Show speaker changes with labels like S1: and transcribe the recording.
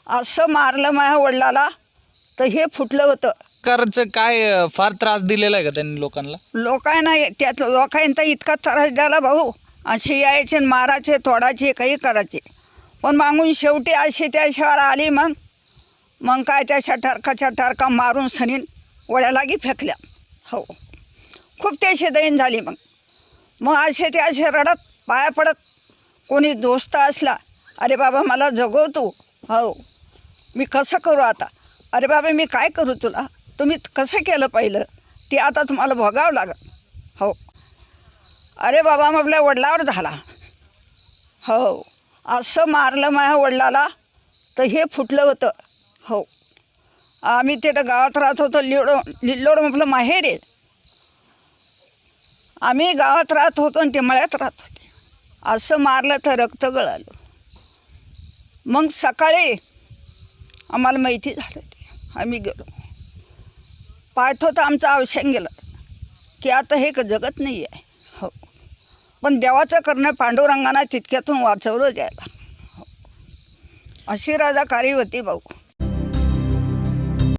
S1: असं मारलं माझ्या वडिलाला तर हे फुटलं होतं.
S2: सरकारचं काय फार त्रास दिलेला आहे का त्यांनी लोकांना?
S1: लोकांना त्यात लोकांना इतका त्रास द्याला भाऊ, असे यायचे न मारायचे तोडायचे काही करायचे. पण मागून शेवटी अशी त्याच्यावर आली. मग काय त्याच्या ठरका मारून सनीन वड्यालागी फेकल्या. हो, खूप त्याची दैन झाली. मग असे ते असे रडत पाया पडत कोणी दोस्त असला, अरे बाबा मला जगव तू. हो, मी कसं करू आता? अरे बाबा मी काय करू तुला? तुम्ही कसं केलं पहिलं ते आता तुम्हाला भोगावं लागत. हो, अरे बाबा मग आपल्या वडिलावर झाला. हो, असं मारलं माझ्या वडिलाला तर हे फुटलं होतं. हो, आम्ही तिथं गावात राहत होतो. लिल्लोड म्हटलं माहेर आहे. आम्ही गावात राहत होतो आणि ते मळ्यात राहत होते. असं मारलं तर रक्त गळालं. मग सकाळी आम्हाला माहिती झालं. ते आम्ही गेलो पाहतो तर आमचं अवसान गेलं की आता हे जगत नाही आहे. हो, पण देवाचं करणं पांडुरंगानं तितक्यातून वाचवलं द्यायला. हो, अशी राजाकारी होती भाऊ.